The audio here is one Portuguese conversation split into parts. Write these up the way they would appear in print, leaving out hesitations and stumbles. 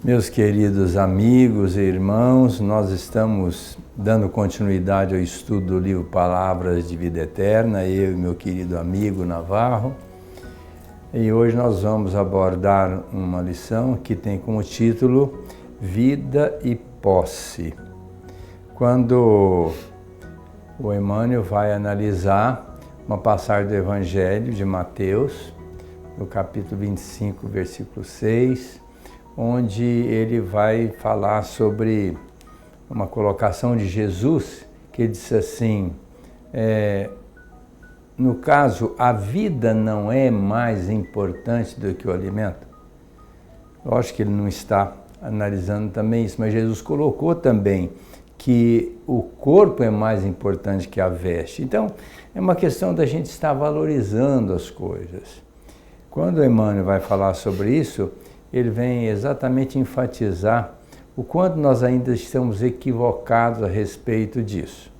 Meus queridos amigos e irmãos, nós estamos dando continuidade ao estudo do livro Palavras de Vida Eterna, eu e meu querido amigo Navarro. E hoje nós vamos abordar uma lição que tem como título Vida e Posse. Quando o Emmanuel vai analisar uma passagem do Evangelho de Mateus, no capítulo 25, versículo 6, onde ele vai falar sobre uma colocação de Jesus, que ele disse assim, no caso, a vida não é mais importante do que o alimento. Lógico que ele não está analisando também isso, mas Jesus colocou também que o corpo é mais importante que a veste. Então, é uma questão da gente estar valorizando as coisas. Quando o Emmanuel vai falar sobre isso, ele vem exatamente enfatizar o quanto nós ainda estamos equivocados a respeito disso.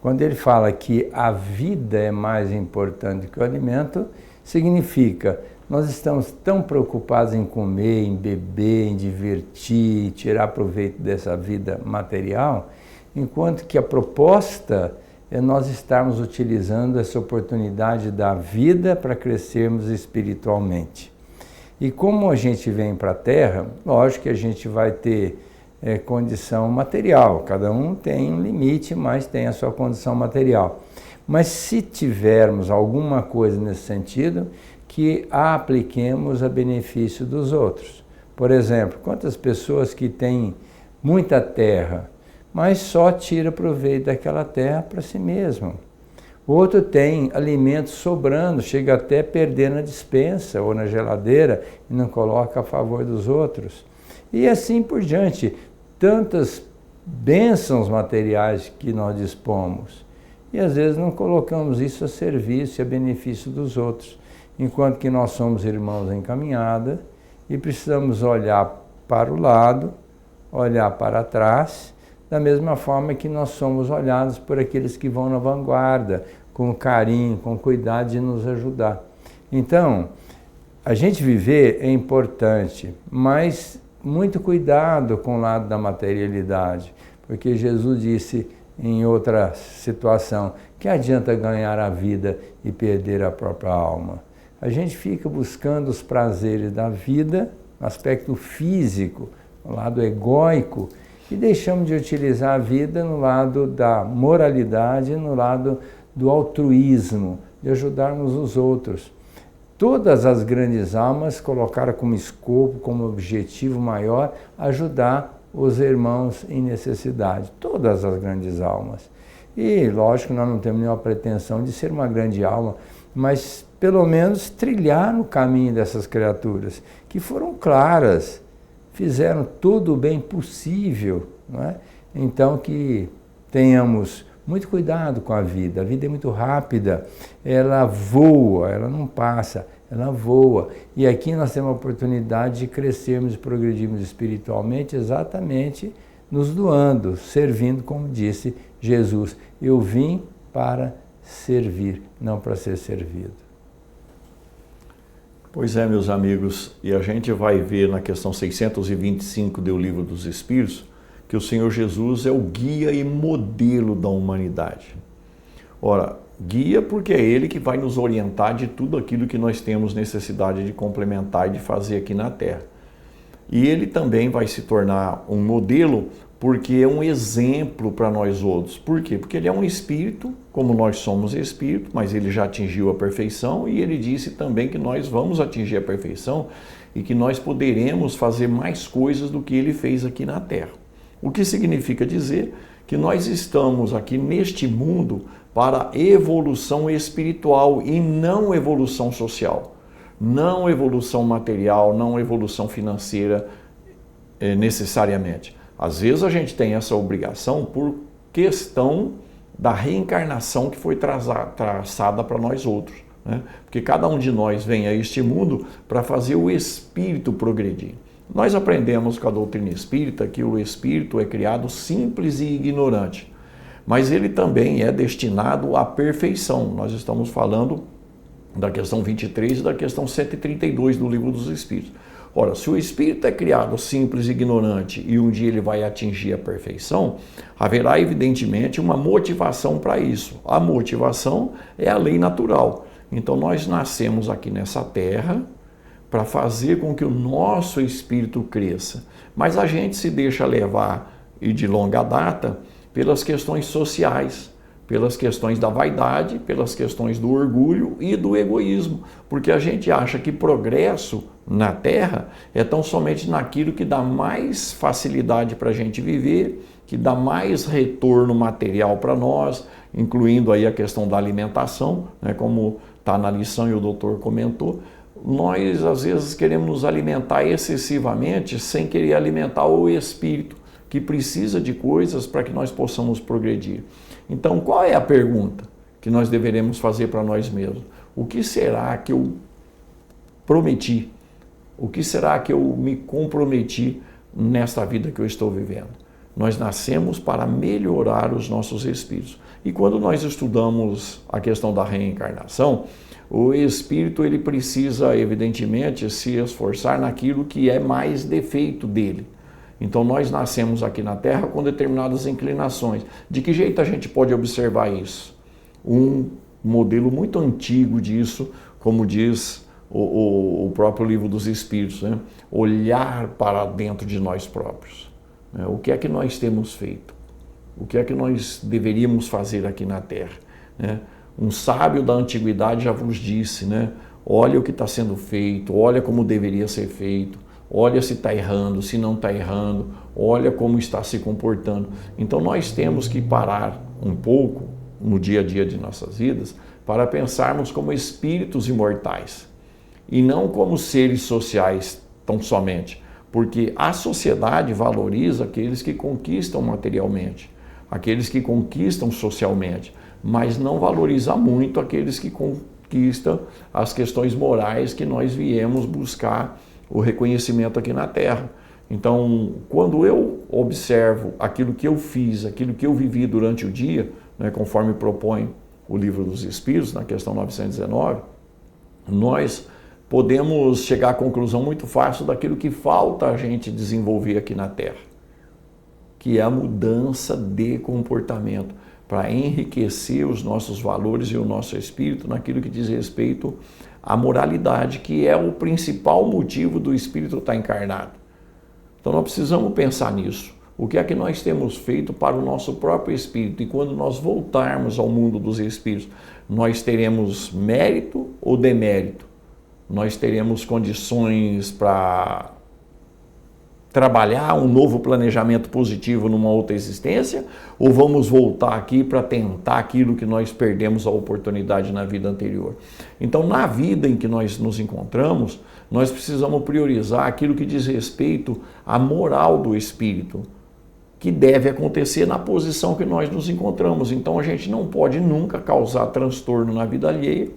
Quando ele fala que a vida é mais importante que o alimento, significa nós estamos tão preocupados em comer, em beber, em divertir, tirar proveito dessa vida material, enquanto que a proposta é nós estarmos utilizando essa oportunidade da vida para crescermos espiritualmente. E como a gente vem para a Terra, lógico que a gente vai ter condição material, cada um tem um limite, mas tem a sua condição material. Mas se tivermos alguma coisa nesse sentido, que a apliquemos a benefício dos outros. Por exemplo, quantas pessoas que têm muita terra, mas só tira proveito daquela terra para si mesmo. O outro tem alimentos sobrando, chega até a perder na despensa ou na geladeira e não coloca a favor dos outros. E assim por diante, tantas bênçãos materiais que nós dispomos. E às vezes não colocamos isso a serviço e a benefício dos outros, enquanto que nós somos irmãos em caminhada e precisamos olhar para o lado, olhar para trás, da mesma forma que nós somos olhados por aqueles que vão na vanguarda, com carinho, com cuidado de nos ajudar. Então, a gente viver é importante, mas muito cuidado com o lado da materialidade, porque Jesus disse em outra situação, que adianta ganhar a vida e perder a própria alma? A gente fica buscando os prazeres da vida, no aspecto físico, no lado egóico, e deixamos de utilizar a vida no lado da moralidade, no lado do altruísmo, de ajudarmos os outros. Todas as grandes almas colocaram como escopo, como objetivo maior, ajudar os irmãos em necessidade. Todas as grandes almas. E, lógico, nós não temos nenhuma pretensão de ser uma grande alma, mas pelo menos trilhar no caminho dessas criaturas, que foram claras, fizeram todo o bem possível, não é? Então que tenhamos muito cuidado com a vida é muito rápida, ela voa, ela não passa, ela voa. E aqui nós temos a oportunidade de crescermos e progredirmos espiritualmente, exatamente nos doando, servindo, como disse Jesus, eu vim para servir, não para ser servido. Pois é, meus amigos, e a gente vai ver na questão 625 do Livro dos Espíritos, que o Senhor Jesus é o guia e modelo da humanidade. Ora, guia porque é Ele que vai nos orientar de tudo aquilo que nós temos necessidade de complementar e de fazer aqui na Terra. E Ele também vai se tornar um modelo porque é um exemplo para nós outros. Por quê? Porque Ele é um Espírito, como nós somos Espírito, mas Ele já atingiu a perfeição e Ele disse também que nós vamos atingir a perfeição e que nós poderemos fazer mais coisas do que Ele fez aqui na Terra. O que significa dizer que nós estamos aqui neste mundo para evolução espiritual e não evolução social, não evolução material, não evolução financeira necessariamente. Às vezes a gente tem essa obrigação por questão da reencarnação que foi traçada para nós outros, né? Porque cada um de nós vem a este mundo para fazer o espírito progredir. Nós aprendemos com a doutrina espírita que o espírito é criado simples e ignorante, mas ele também é destinado à perfeição. Nós estamos falando da questão 23 e da questão 132 do Livro dos Espíritos. Ora, se o espírito é criado simples e ignorante e um dia ele vai atingir a perfeição, haverá evidentemente uma motivação para isso. A motivação é a lei natural. Então nós nascemos aqui nessa terra para fazer com que o nosso espírito cresça. Mas a gente se deixa levar, e de longa data, pelas questões sociais, pelas questões da vaidade, pelas questões do orgulho e do egoísmo, porque a gente acha que progresso na Terra é tão somente naquilo que dá mais facilidade para a gente viver, que dá mais retorno material para nós, incluindo aí a questão da alimentação, né, como está na lição e o doutor comentou. Nós às vezes queremos nos alimentar excessivamente sem querer alimentar o espírito, que precisa de coisas para que nós possamos progredir. Então, qual é a pergunta que nós deveremos fazer para nós mesmos? O que será que eu prometi? O que será que eu me comprometi nesta vida que eu estou vivendo? Nós nascemos para melhorar os nossos espíritos. E quando nós estudamos a questão da reencarnação, o espírito ele precisa, evidentemente, se esforçar naquilo que é mais defeito dele. Então nós nascemos aqui na Terra com determinadas inclinações. De que jeito a gente pode observar isso? Um modelo muito antigo disso, como diz o próprio Livro dos Espíritos, né? Olhar para dentro de nós próprios. Né? O que é que nós temos feito? O que é que nós deveríamos fazer aqui na Terra? Né? Um sábio da antiguidade já vos disse, né? Olha o que está sendo feito, olha como deveria ser feito. Olha se está errando, se não está errando, olha como está se comportando. Então nós temos que parar um pouco no dia a dia de nossas vidas para pensarmos como espíritos imortais e não como seres sociais tão somente, porque a sociedade valoriza aqueles que conquistam materialmente, aqueles que conquistam socialmente, mas não valoriza muito aqueles que conquistam as questões morais que nós viemos buscar o reconhecimento aqui na Terra. Então, quando eu observo aquilo que eu fiz, aquilo que eu vivi durante o dia, né, conforme propõe o Livro dos Espíritos, na questão 919, nós podemos chegar à conclusão muito fácil daquilo que falta a gente desenvolver aqui na Terra, que é a mudança de comportamento, para enriquecer os nossos valores e o nosso espírito naquilo que diz respeito à moralidade, que é o principal motivo do espírito estar encarnado. Então nós precisamos pensar nisso. O que é que nós temos feito para o nosso próprio espírito? E quando nós voltarmos ao mundo dos espíritos, nós teremos mérito ou demérito? Nós teremos condições para trabalhar um novo planejamento positivo numa outra existência? Ou vamos voltar aqui para tentar aquilo que nós perdemos a oportunidade na vida anterior? Então, na vida em que nós nos encontramos, nós precisamos priorizar aquilo que diz respeito à moral do espírito, que deve acontecer na posição que nós nos encontramos. Então, a gente não pode nunca causar transtorno na vida alheia,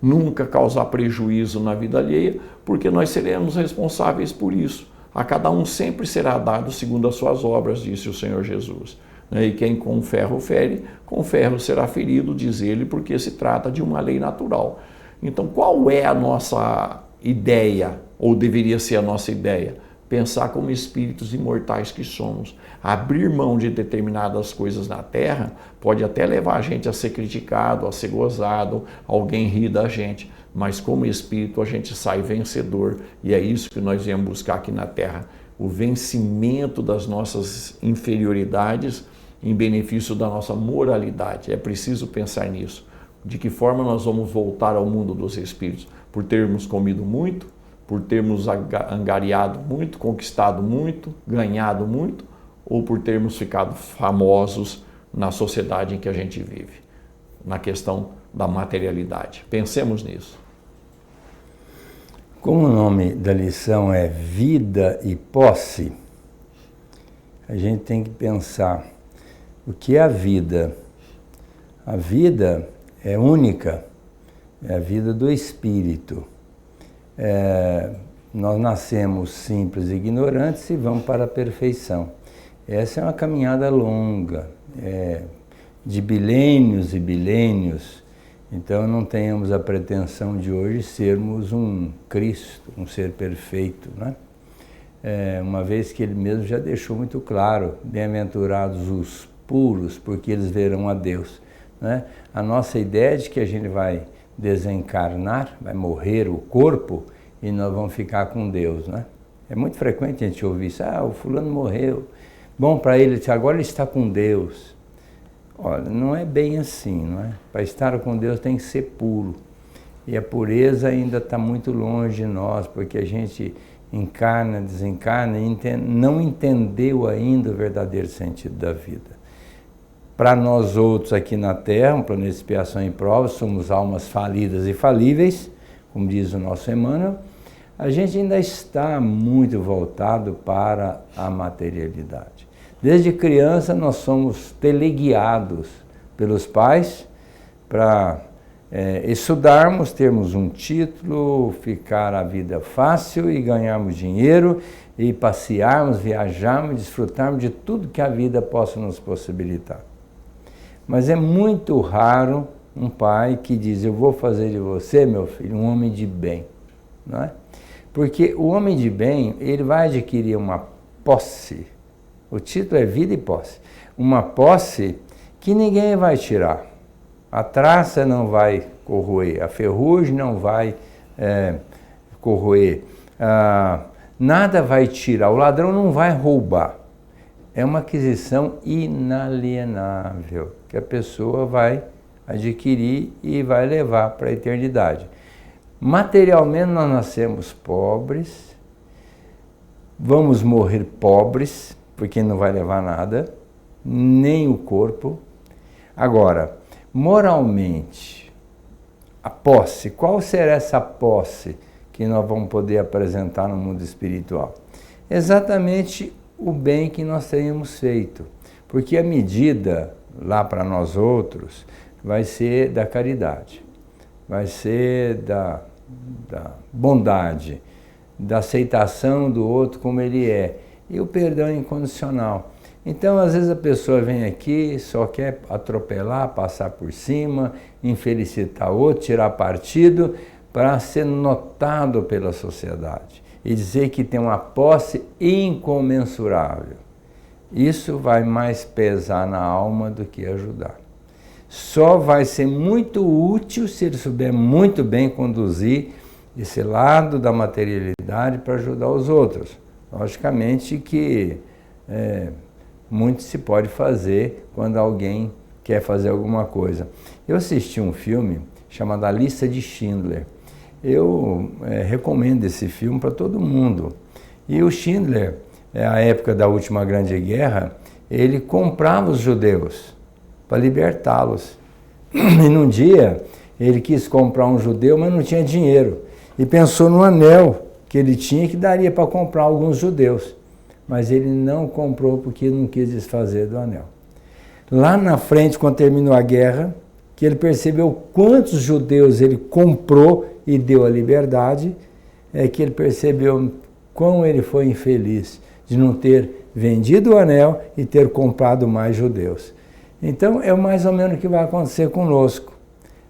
nunca causar prejuízo na vida alheia, porque nós seremos responsáveis por isso. A cada um sempre será dado segundo as suas obras, disse o Senhor Jesus. E quem com ferro fere, com ferro será ferido, diz ele, porque se trata de uma lei natural. Então, qual é a nossa ideia, ou deveria ser a nossa ideia? Pensar como espíritos imortais que somos. Abrir mão de determinadas coisas na Terra pode até levar a gente a ser criticado, a ser gozado, alguém rir da gente, mas como espírito a gente sai vencedor, e é isso que nós viemos buscar aqui na Terra, o vencimento das nossas inferioridades em benefício da nossa moralidade. É preciso pensar nisso. De que forma nós vamos voltar ao mundo dos espíritos? Por termos comido muito? Por termos angariado muito, conquistado muito, ganhado muito? Ou por termos ficado famosos na sociedade em que a gente vive? Na questão da materialidade. Pensemos nisso. Como o nome da lição é Vida e Posse, a gente tem que pensar o que é a vida. A vida é única, é a vida do espírito. Nós nascemos simples e ignorantes e vamos para a perfeição. Essa é uma caminhada longa, de bilênios e bilênios, Então não tenhamos a pretensão de hoje sermos um Cristo, um ser perfeito, né? Uma vez que ele mesmo já deixou muito claro, bem-aventurados os puros, porque eles verão a Deus, né? A nossa ideia é de que a gente vai desencarnar, vai morrer o corpo e nós vamos ficar com Deus, né? É muito frequente a gente ouvir isso, o fulano morreu, bom para ele, agora ele está com Deus. Olha, não é bem assim, não é? Para estar com Deus tem que ser puro. E a pureza ainda está muito longe de nós, porque a gente encarna, desencarna e não entendeu ainda o verdadeiro sentido da vida. Para nós outros aqui na Terra, um planeta de expiação e prova, somos almas falidas e falíveis, como diz o nosso Emmanuel, a gente ainda está muito voltado para a materialidade. Desde criança nós somos teleguiados pelos pais para estudarmos, termos um título, ficar a vida fácil e ganharmos dinheiro e passearmos, viajarmos, desfrutarmos de tudo que a vida possa nos possibilitar. Mas é muito raro um pai que diz, eu vou fazer de você, meu filho, um homem de bem, não é? Porque o homem de bem, ele vai adquirir uma posse, o título é vida e posse, uma posse que ninguém vai tirar. A traça não vai corroer, a ferrugem não vai corroer, nada vai tirar, o ladrão não vai roubar. É uma aquisição inalienável, que a pessoa vai adquirir e vai levar para a eternidade. Materialmente nós nascemos pobres, vamos morrer pobres, porque não vai levar nada, nem o corpo. Agora, moralmente, a posse, qual será essa posse que nós vamos poder apresentar no mundo espiritual? Exatamente o bem que nós tenhamos feito, porque a medida lá para nós outros vai ser da caridade, vai ser da bondade, da aceitação do outro como ele é, e o perdão incondicional. Então, às vezes a pessoa vem aqui, só quer atropelar, passar por cima, infelicitar o outro, tirar partido, para ser notado pela sociedade e dizer que tem uma posse incomensurável. Isso vai mais pesar na alma do que ajudar. Só vai ser muito útil se ele souber muito bem conduzir esse lado da materialidade para ajudar os outros. Logicamente que muito se pode fazer quando alguém quer fazer alguma coisa. Eu assisti um filme chamado A Lista de Schindler. Eu recomendo esse filme para todo mundo. E o Schindler, na época da última Grande Guerra, ele comprava os judeus para libertá-los. E num dia ele quis comprar um judeu, mas não tinha dinheiro. E pensou no anel que ele tinha que daria para comprar alguns judeus. Mas ele não comprou porque não quis desfazer do anel. Lá na frente, quando terminou a guerra, que ele percebeu quantos judeus ele comprou e deu a liberdade, é que ele percebeu quão ele foi infeliz de não ter vendido o anel e ter comprado mais judeus. Então, é mais ou menos o que vai acontecer conosco.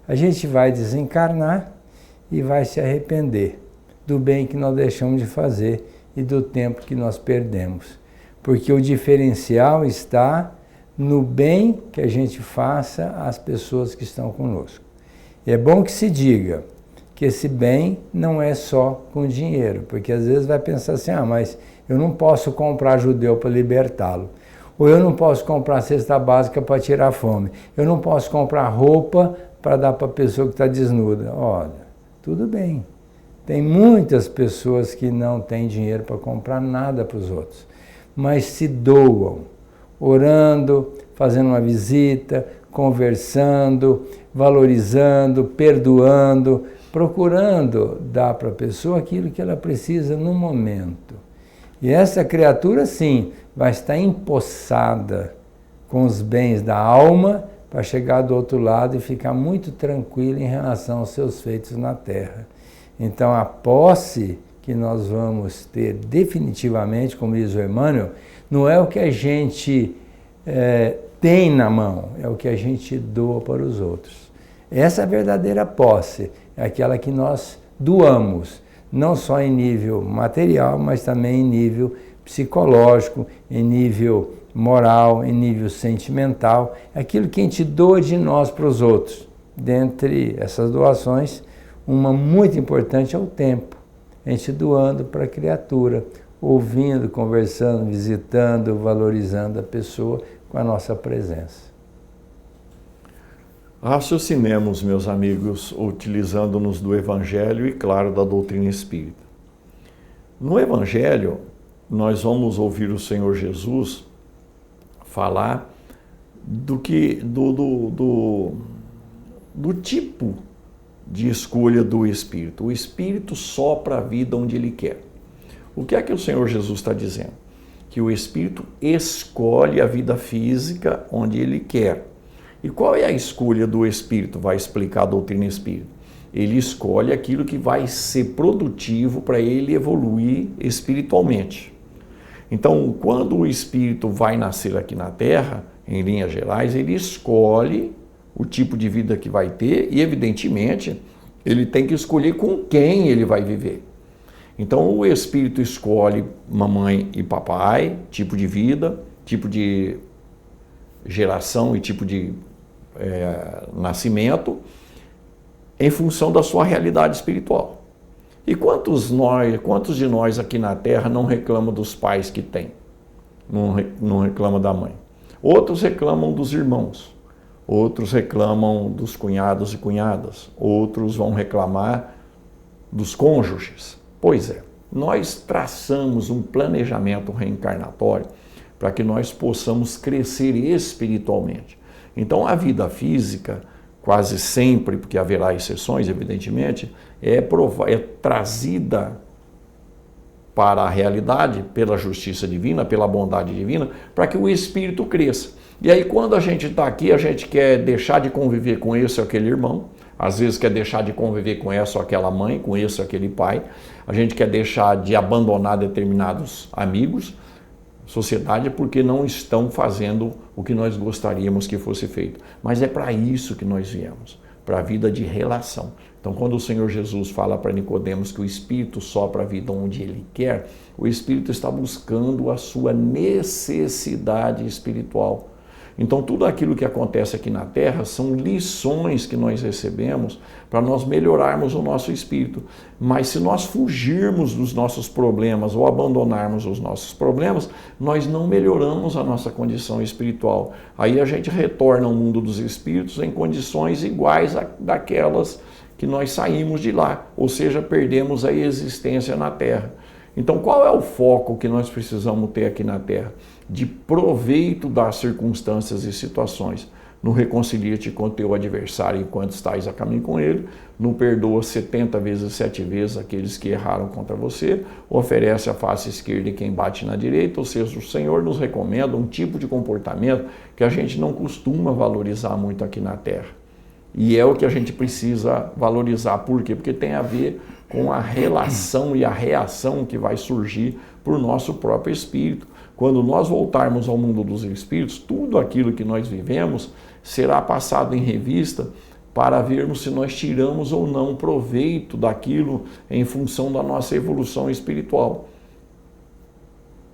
A gente vai desencarnar e vai se arrepender do bem que nós deixamos de fazer e do tempo que nós perdemos. Porque o diferencial está no bem que a gente faça às pessoas que estão conosco. E é bom que se diga que esse bem não é só com dinheiro, porque às vezes vai pensar assim, mas eu não posso comprar judeu para libertá-lo, ou eu não posso comprar cesta básica para tirar a fome, eu não posso comprar roupa para dar para a pessoa que está desnuda. Olha, tudo bem, tem muitas pessoas que não têm dinheiro para comprar nada para os outros, mas se doam, orando, fazendo uma visita, conversando, valorizando, perdoando, procurando dar para a pessoa aquilo que ela precisa no momento. E essa criatura, sim, vai estar empossada com os bens da alma para chegar do outro lado e ficar muito tranquila em relação aos seus feitos na terra. Então, a posse que nós vamos ter definitivamente, como diz o Emmanuel, não é o que a gente tem na mão, é o que a gente doa para os outros. Essa é a verdadeira posse, é aquela que nós doamos, não só em nível material, mas também em nível psicológico, em nível moral, em nível sentimental, aquilo que a gente doa de nós para os outros. Dentre essas doações, uma muito importante é o tempo, a gente doando para a criatura, ouvindo, conversando, visitando, valorizando a pessoa com a nossa presença. Raciocinemos, meus amigos, utilizando-nos do Evangelho e, claro, da doutrina espírita. No Evangelho, nós vamos ouvir o Senhor Jesus falar do tipo de escolha do Espírito. O Espírito sopra a vida onde Ele quer. O que é que o Senhor Jesus está dizendo? Que o Espírito escolhe a vida física onde Ele quer. E qual é a escolha do Espírito? Vai explicar a doutrina espírita. Ele escolhe aquilo que vai ser produtivo para ele evoluir espiritualmente. Então, quando o Espírito vai nascer aqui na Terra, em linhas gerais, ele escolhe o tipo de vida que vai ter e, evidentemente, ele tem que escolher com quem ele vai viver. Então, o Espírito escolhe mamãe e papai, tipo de vida, tipo de geração e tipo de nascimento, em função da sua realidade espiritual. E quantos de nós aqui na Terra não reclamam dos pais que têm? Não reclamam da mãe. Outros reclamam dos irmãos. Outros reclamam dos cunhados e cunhadas. Outros vão reclamar dos cônjuges. Pois é, nós traçamos um planejamento reencarnatório para que nós possamos crescer espiritualmente. Então, a vida física, quase sempre, porque haverá exceções, evidentemente, é trazida para a realidade, pela justiça divina, pela bondade divina, para que o espírito cresça. E aí, quando a gente está aqui, a gente quer deixar de conviver com esse ou aquele irmão, às vezes quer deixar de conviver com essa ou aquela mãe, com esse ou aquele pai, a gente quer deixar de abandonar determinados amigos, sociedade, porque não estão fazendo o que nós gostaríamos que fosse feito. Mas é para isso que nós viemos, para a vida de relação. Então, quando o Senhor Jesus fala para Nicodemos que o Espírito sopra a vida onde Ele quer, o Espírito está buscando a sua necessidade espiritual. Então, tudo aquilo que acontece aqui na Terra são lições que nós recebemos para nós melhorarmos o nosso espírito. Mas se nós fugirmos dos nossos problemas ou abandonarmos os nossos problemas, nós não melhoramos a nossa condição espiritual. Aí a gente retorna ao mundo dos espíritos em condições iguais daquelas que nós saímos de lá, ou seja, perdemos a existência na Terra. Então, qual é o foco que nós precisamos ter aqui na Terra? De proveito das circunstâncias e situações. Não reconcilia-te com teu adversário enquanto estás a caminho com ele, não perdoa 70 vezes 7 vezes aqueles que erraram contra você, oferece a face esquerda e quem bate na direita, ou seja, o Senhor nos recomenda um tipo de comportamento que a gente não costuma valorizar muito aqui na Terra. E é o que a gente precisa valorizar. Por quê? Porque tem a ver com a relação e a reação que vai surgir por nosso próprio espírito. Quando nós voltarmos ao mundo dos espíritos, tudo aquilo que nós vivemos será passado em revista para vermos se nós tiramos ou não proveito daquilo em função da nossa evolução espiritual.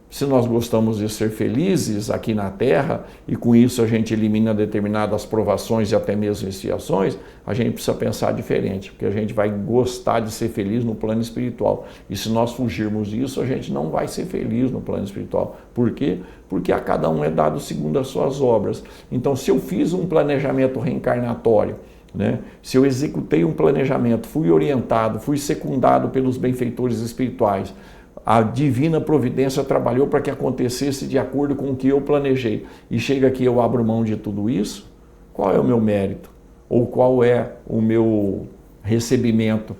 Se nós gostamos de ser felizes aqui na Terra e com isso a gente elimina determinadas provações e até mesmo expiações, a gente precisa pensar diferente, porque a gente vai gostar de ser feliz no plano espiritual. E se nós fugirmos disso, a gente não vai ser feliz no plano espiritual. Por quê? Porque a cada um é dado segundo as suas obras. Então, se eu fiz um planejamento reencarnatório, se eu executei um planejamento, fui orientado, fui secundado pelos benfeitores espirituais, a divina providência trabalhou para que acontecesse de acordo com o que eu planejei. E chega aqui, eu abro mão de tudo isso? Qual é o meu mérito? Ou qual é o meu recebimento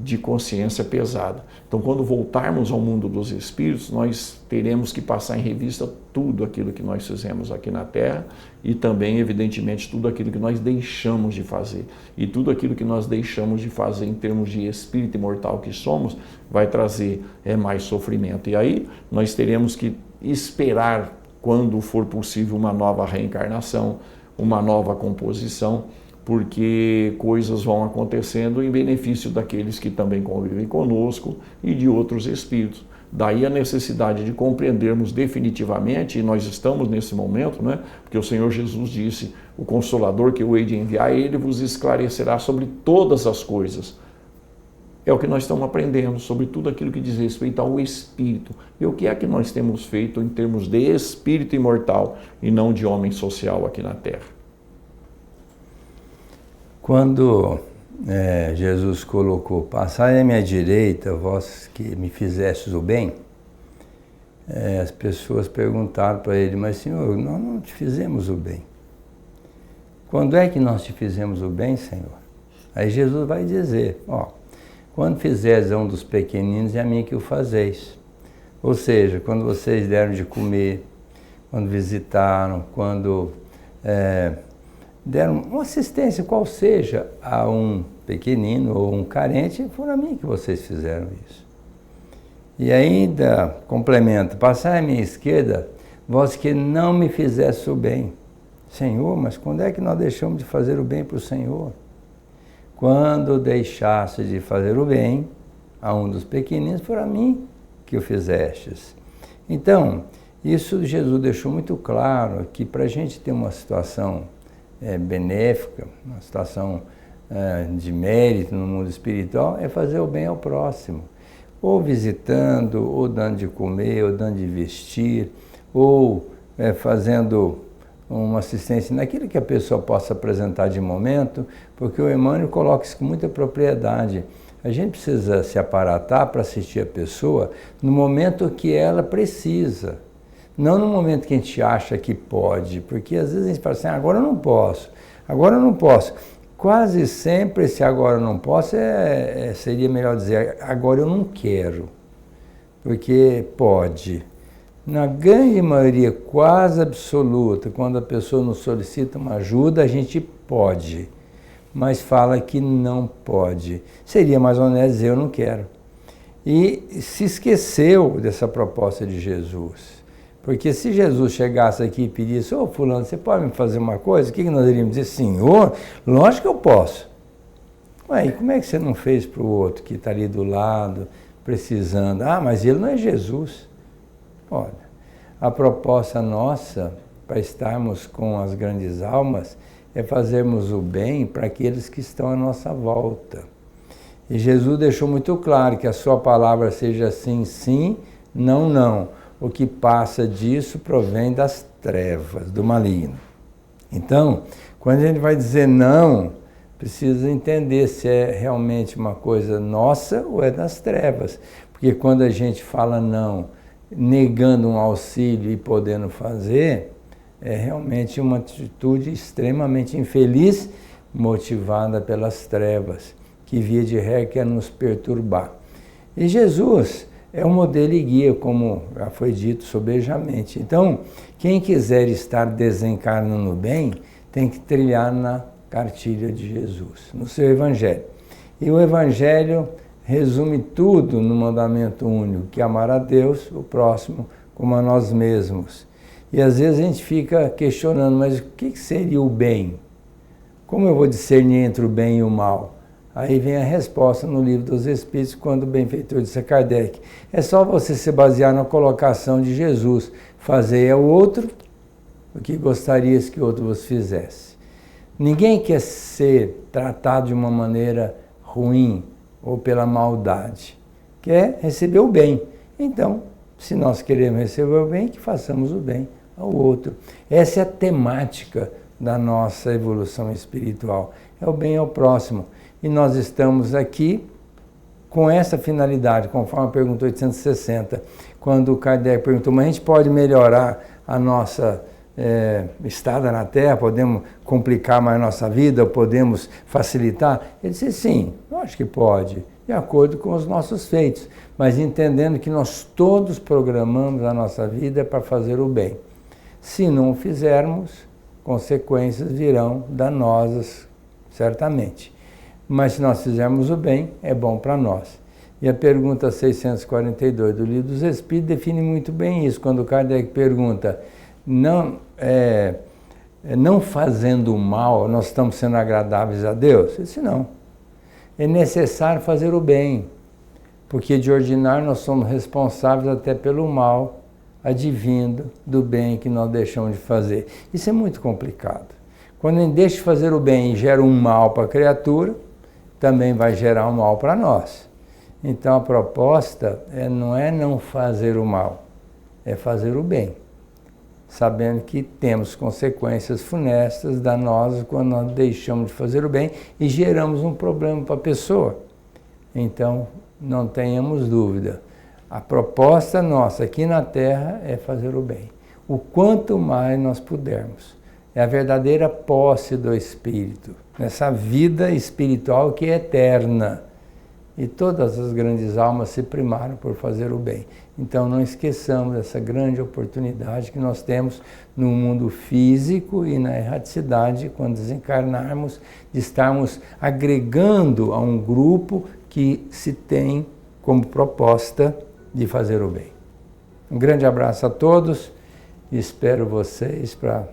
de consciência pesada? Então, quando voltarmos ao mundo dos espíritos, nós teremos que passar em revista tudo aquilo que nós fizemos aqui na Terra e também, evidentemente, tudo aquilo que nós deixamos de fazer. E tudo aquilo que nós deixamos de fazer em termos de espírito imortal que somos, vai trazer mais sofrimento. E aí nós teremos que esperar, quando for possível, uma nova reencarnação, uma nova composição, porque coisas vão acontecendo em benefício daqueles que também convivem conosco e de outros espíritos. Daí a necessidade de compreendermos definitivamente, e nós estamos nesse momento, né? Porque o Senhor Jesus disse, o Consolador que eu hei de enviar, ele vos esclarecerá sobre todas as coisas. É o que nós estamos aprendendo sobre tudo aquilo que diz respeito ao espírito. E o que é que nós temos feito em termos de espírito imortal e não de homem social aqui na Terra? Quando Jesus colocou, passai à minha direita, vós que me fizestes o bem, as pessoas perguntaram para ele, mas Senhor, nós não te fizemos o bem. Quando é que nós te fizemos o bem, Senhor? Aí Jesus vai dizer, quando fizeres a um dos pequeninos, é a mim que o fazeis. Ou seja, quando vocês deram de comer, quando visitaram, quando deram uma assistência, qual seja, a um pequenino ou um carente, foi a mim que vocês fizeram isso. E ainda complementa, passai à minha esquerda, vós que não me fizesse o bem. Senhor, mas quando é que nós deixamos de fazer o bem para o Senhor? Quando deixaste de fazer o bem a um dos pequeninos, foi a mim que o fizestes. Então, isso Jesus deixou muito claro que para a gente ter uma situação benéfica, uma situação de mérito no mundo espiritual, é fazer o bem ao próximo. Ou visitando, ou dando de comer, ou dando de vestir, ou fazendo uma assistência naquilo que a pessoa possa apresentar de momento, porque o Emmanuel coloca isso com muita propriedade. A gente precisa se aparatar para assistir a pessoa no momento que ela precisa, não no momento que a gente acha que pode, porque às vezes a gente fala assim, agora eu não posso, agora eu não posso. Quase sempre esse agora eu não posso seria melhor dizer agora eu não quero, porque pode. Na grande maioria, quase absoluta, quando a pessoa nos solicita uma ajuda, a gente pode, mas fala que não pode. Seria mais honesto dizer, eu não quero. E se esqueceu dessa proposta de Jesus. Porque se Jesus chegasse aqui e pedisse, fulano, você pode me fazer uma coisa? O que nós iríamos dizer? Senhor, lógico que eu posso. Ué, e como é que você não fez para o outro que está ali do lado, precisando? Mas ele não é Jesus. Olha, a proposta nossa para estarmos com as grandes almas é fazermos o bem para aqueles que estão à nossa volta. E Jesus deixou muito claro que a sua palavra seja sim, sim, não, não. O que passa disso provém das trevas, do maligno. Então, quando a gente vai dizer não, precisa entender se é realmente uma coisa nossa ou é das trevas. Porque quando a gente fala não, negando um auxílio e podendo fazer, é realmente uma atitude extremamente infeliz, motivada pelas trevas, que via de regra quer nos perturbar. E Jesus é um modelo e guia, como já foi dito sobejamente. Então, quem quiser estar desencarnando bem, tem que trilhar na cartilha de Jesus, no seu Evangelho. E o Evangelho resume tudo no mandamento único, que é amar a Deus, o próximo, como a nós mesmos. E às vezes a gente fica questionando, mas o que seria o bem? Como eu vou discernir entre o bem e o mal? Aí vem a resposta no Livro dos Espíritos, quando o benfeitor disse a Kardec, é só você se basear na colocação de Jesus, fazer ao outro o que gostarias que o outro vos fizesse. Ninguém quer ser tratado de uma maneira ruim, ou pela maldade, quer receber o bem. Então, se nós queremos receber o bem, que façamos o bem ao outro. Essa é a temática da nossa evolução espiritual, é o bem ao próximo. E nós estamos aqui com essa finalidade, conforme a pergunta 860, quando o Kardec perguntou, mas a gente pode melhorar a nossa estada na Terra, podemos complicar mais a nossa vida, podemos facilitar? Ele disse, sim, eu acho que pode, de acordo com os nossos feitos, mas entendendo que nós todos programamos a nossa vida para fazer o bem. Se não o fizermos, consequências virão danosas, certamente. Mas se nós fizermos o bem, é bom para nós. E a pergunta 642 do Livro dos Espíritos define muito bem isso, quando o Kardec pergunta, não, não fazendo o mal, nós estamos sendo agradáveis a Deus? Eu disse, não. É necessário fazer o bem, porque de ordinário nós somos responsáveis até pelo mal advindo do bem que nós deixamos de fazer. Isso é muito complicado. Quando a gente deixa de fazer o bem e gera um mal para a criatura, também vai gerar um mal para nós. Então a proposta não é não fazer o mal, é fazer o bem, sabendo que temos consequências funestas danosas quando nós deixamos de fazer o bem e geramos um problema para a pessoa. Então, não tenhamos dúvida, a proposta nossa aqui na Terra é fazer o bem, o quanto mais nós pudermos. É a verdadeira posse do Espírito, nessa vida espiritual que é eterna. E todas as grandes almas se primaram por fazer o bem. Então não esqueçamos essa grande oportunidade que nós temos no mundo físico e na erraticidade, quando desencarnarmos, de estarmos agregando a um grupo que se tem como proposta de fazer o bem. Um grande abraço a todos e espero vocês para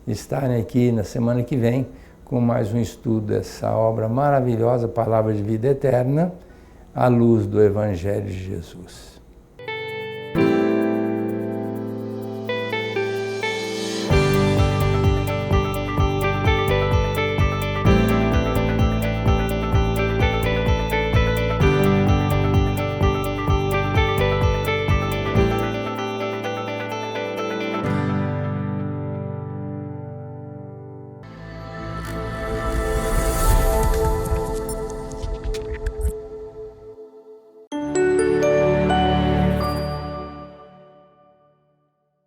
estarem aqui na semana que vem com mais um estudo dessa obra maravilhosa, Palavra de Vida Eterna, à luz do Evangelho de Jesus.